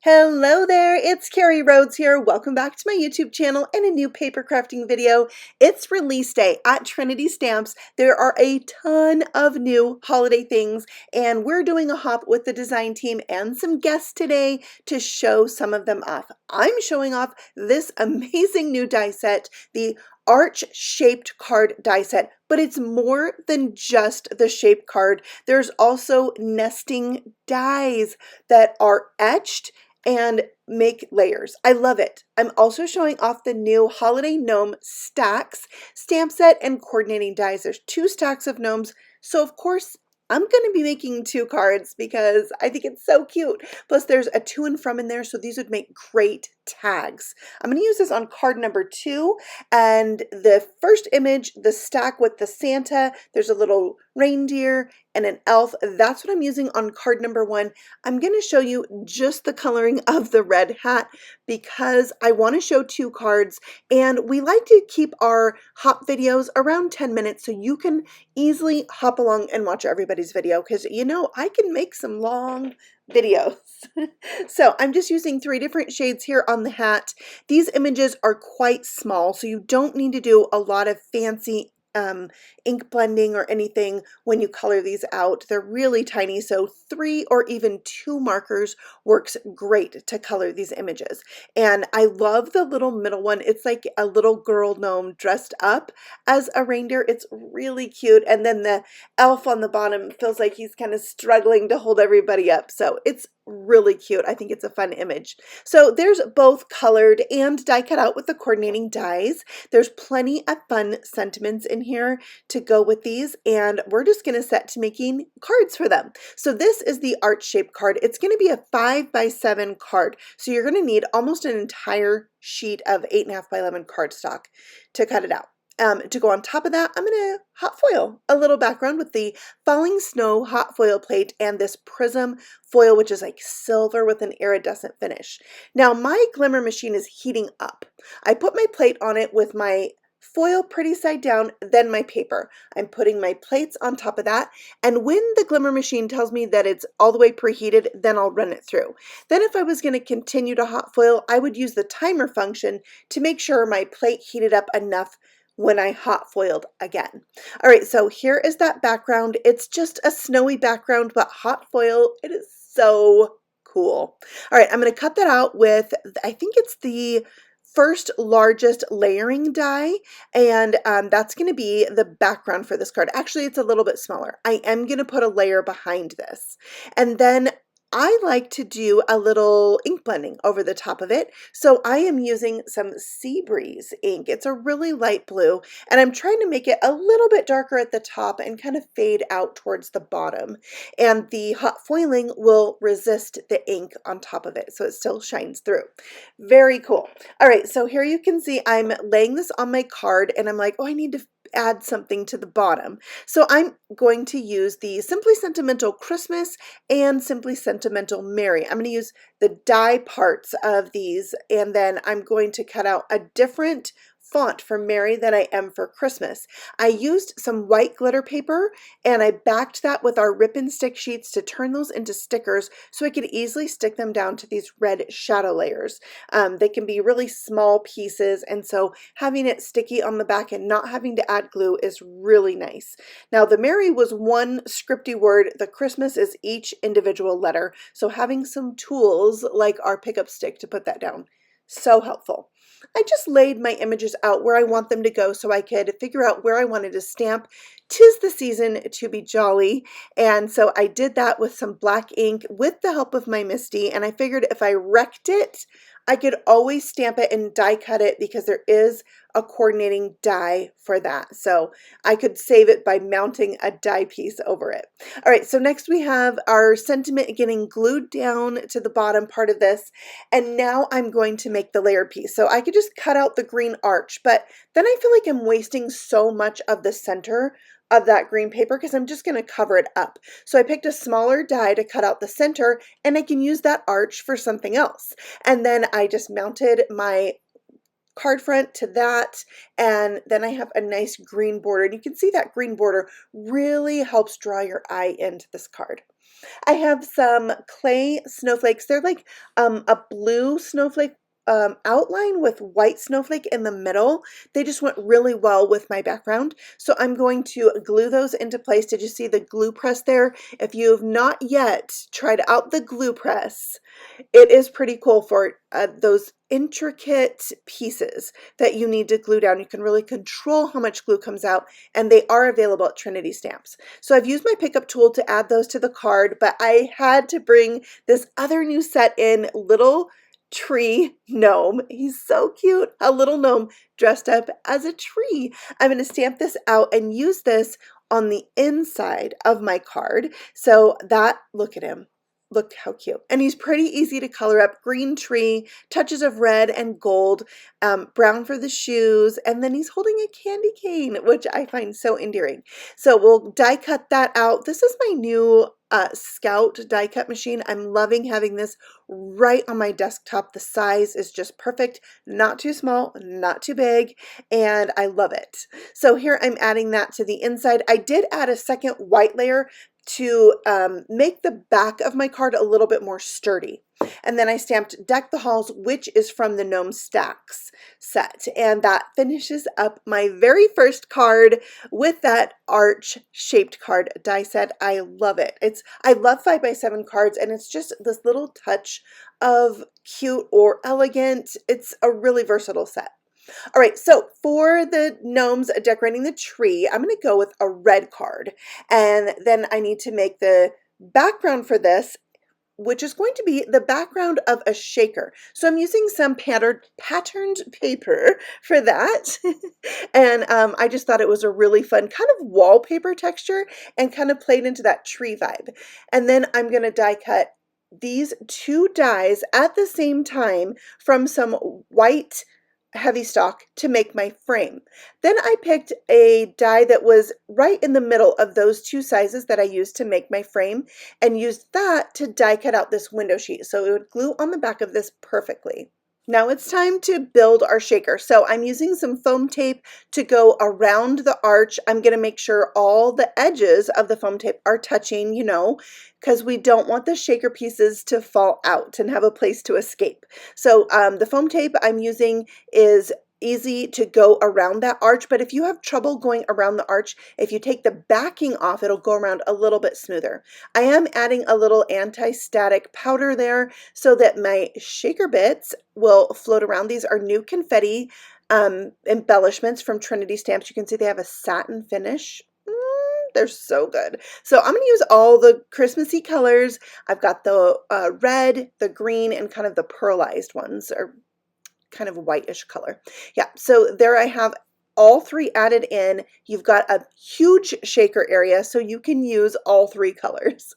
Hello there, it's Carrie Rhodes here. Welcome back to my YouTube channel and a new paper crafting video. It's release day at Trinity Stamps. There are a ton of new holiday things and we're doing a hop with the design team and some guests today to show some of them off. I'm showing off this amazing new die set, the arch-shaped card die set, but it's more than just the shaped card. There's also nesting dies that are etched and make layers. I love it. I'm also showing off the new Holiday Gnome Stacks stamp set and coordinating dies. There's 2 stacks of gnomes, so of course I'm going to be making 2 cards because I think it's so cute. Plus there's a to and from in there, so these would make great tags. I'm going to use this on card number 2, and the first image, the stack with the Santa, there's a little reindeer and an elf. That's what I'm using on card number 1. I'm going to show you just the coloring of the red hat because I want to show 2 cards, and we like to keep our hop videos around 10 minutes so you can easily hop along and watch everybody's video, because you know I can make some long videos. So I'm just using 3 different shades here on the hat. These images are quite small, so you don't need to do a lot of fancy ink blending or anything when you color these out. They're really tiny, so 3 or even 2 markers works great to color these images. And I love the little middle one. It's like a little girl gnome dressed up as a reindeer. It's really cute. And then the elf on the bottom feels like he's kind of struggling to hold everybody up. So it's really cute. I think it's a fun image. So there's both colored and die cut out with the coordinating dies. There's plenty of fun sentiments in here to go with these, and we're just going to set to making cards for them. So this is the art shaped card. It's going to be a 5x7 card. So you're going to need almost an entire sheet of 8.5 by 11 cardstock to cut it out. To go on top of that, I'm going to hot foil a little background with the falling snow hot foil plate and this prism foil, which is like silver with an iridescent finish. Now my glimmer machine is heating up. I put my plate on it with my foil pretty side down, then my paper. I'm putting my plates on top of that, and when the glimmer machine tells me that it's all the way preheated, then I'll run it through. Then if I was going to continue to hot foil, I would use the timer function to make sure my plate heated up enough when I hot foiled again. All right, so here is that background. It's just a snowy background, but hot foil, it is so cool. All right, I'm going to cut that out with, I think it's the first largest layering die, and that's going to be the background for this card. Actually, it's a little bit smaller. I am going to put a layer behind this, and then I like to do a little ink blending over the top of it. So I am using some Sea Breeze ink. It's a really light blue, and I'm trying to make it a little bit darker at the top and kind of fade out towards the bottom. And the hot foiling will resist the ink on top of it, so it still shines through. Very cool. All right, so here you can see I'm laying this on my card, and I'm like, oh, I need to add something to the bottom. So I'm going to use the Simply Sentimental Christmas and Simply Sentimental Merry. I'm going to use the die parts of these, and then I'm going to cut out a different font for Merry than I am for Christmas. I used some white glitter paper and I backed that with our rip and stick sheets to turn those into stickers so I could easily stick them down to these red shadow layers. They can be really small pieces, and so having it sticky on the back and not having to add glue is really nice. Now the Merry was one scripty word, the Christmas is each individual letter, so having some tools like our pickup stick to put that down, so helpful. I just laid my images out where I want them to go so I could figure out where I wanted to stamp. 'Tis the season to be jolly, and so I did that with some black ink with the help of my Misty, and I figured if I wrecked it, I could always stamp it and die cut it because there is a coordinating die for that. So I could save it by mounting a die piece over it. All right, so next we have our sentiment getting glued down to the bottom part of this. And now I'm going to make the layer piece. So I could just cut out the green arch, but then I feel like I'm wasting so much of the center of that green paper because I'm just going to cover it up. So I picked a smaller die to cut out the center, and I can use that arch for something else. And then I just mounted my card front to that, and then I have a nice green border, and you can see that green border really helps draw your eye into this card. I have some clay snowflakes. They're like a blue snowflake outline with white snowflake in the middle. They just went really well with my background. So I'm going to glue those into place. Did you see the glue press there? If you have not yet tried out the glue press, it is pretty cool for those intricate pieces that you need to glue down. You can really control how much glue comes out, and they are available at Trinity Stamps. So I've used my pickup tool to add those to the card, but I had to bring this other new set in, Little Tree Gnome. He's so cute, a little gnome dressed up as a tree. I'm going to stamp this out and use this on the inside of my card. So that, look at him. Look how cute. And he's pretty easy to color up. Green tree, touches of red and gold, brown for the shoes, and then he's holding a candy cane, which I find so endearing. So we'll die cut that out. This is my new Scout die cut machine. I'm loving having this right on my desktop. The size is just perfect, not too small, not too big, and I love it. So here I'm adding that to the inside. I did add a second white layer to make the back of my card a little bit more sturdy. And then I stamped Deck the Halls, which is from the Gnome Stacks set. And that finishes up my very first card with that arch-shaped card die set. I love it. I love 5x7 cards, and it's just this little touch of cute or elegant. It's a really versatile set. All right, so for the gnomes decorating the tree, I'm going to go with a red card. And then I need to make the background for this, which is going to be the background of a shaker. So I'm using some patterned paper for that. And I just thought it was a really fun kind of wallpaper texture and kind of played into that tree vibe. And then I'm going to die cut these two dies at the same time from some white heavy stock to make my frame. Then I picked a die that was right in the middle of those two sizes that I used to make my frame and used that to die cut out this window sheet so it would glue on the back of this perfectly. Now it's time to build our shaker. So I'm using some foam tape to go around the arch. I'm going to make sure all the edges of the foam tape are touching, you know, because we don't want the shaker pieces to fall out and have a place to escape. So the foam tape I'm using is easy to go around that arch, but if you have trouble going around the arch, if you take the backing off, it'll go around a little bit smoother. I am adding a little anti-static powder there so that my shaker bits will float around. These are new confetti embellishments from Trinity Stamps. You can see they have a satin finish. They're so good. So I'm going to use all the Christmassy colors. I've got the red, the green, and kind of the pearlized ones, or kind of whitish color. Yeah, so there I have all three added in. You've got a huge shaker area, so you can use all three colors.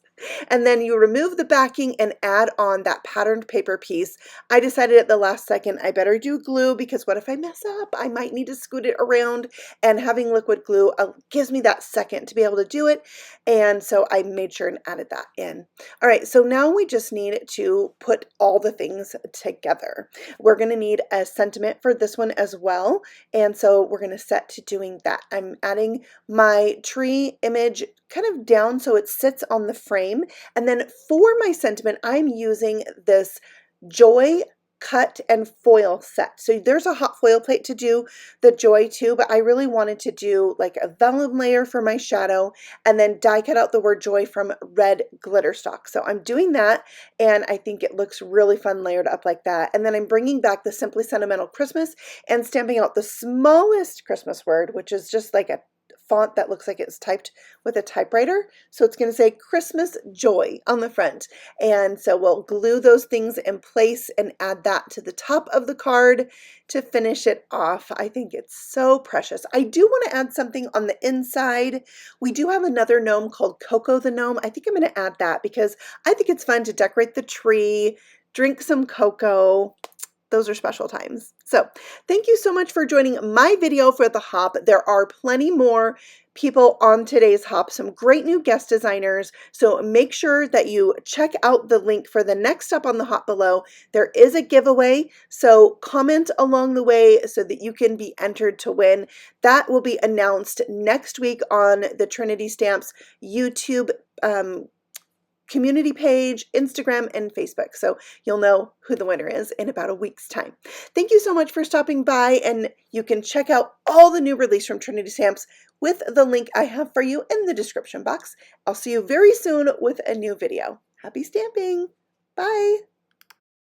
And then you remove the backing and add on that patterned paper piece. I decided at the last second I better do glue because what if I mess up? I might need to scoot it around, and having liquid glue gives me that second to be able to do it. And so I made sure and added that in. All right, so now we just need to put all the things together. We're going to need a sentiment for this one as well. And so we're going to set to doing that. I'm adding my tree image kind of down so it sits on the frame. And then for my sentiment, I'm using this Joy cut and foil set. So there's a hot foil plate to do the Joy too, but I really wanted to do like a vellum layer for my shadow and then die cut out the word Joy from red glitter stock. So I'm doing that, and I think it looks really fun layered up like that. And then I'm bringing back the Simply Sentimental Christmas and stamping out the smallest Christmas word, which is just like a font that looks like it's typed with a typewriter. So it's going to say Christmas Joy on the front. And so we'll glue those things in place and add that to the top of the card to finish it off. I think it's so precious. I do want to add something on the inside. We do have another gnome called Coco the Gnome. I think I'm going to add that because I think it's fun to decorate the tree, drink some cocoa. Those are special times. So thank you so much for joining my video for the hop. There are plenty more people on today's hop, some great new guest designers. So make sure that you check out the link for the next up on the hop below. There is a giveaway, so comment along the way so that you can be entered to win. That will be announced next week on the Trinity Stamps YouTube community page, Instagram, and Facebook. So you'll know who the winner is in about a week's time. Thank you so much for stopping by, and you can check out all the new release from Trinity Stamps with the link I have for you in the description box. I'll see you very soon with a new video. Happy stamping! Bye!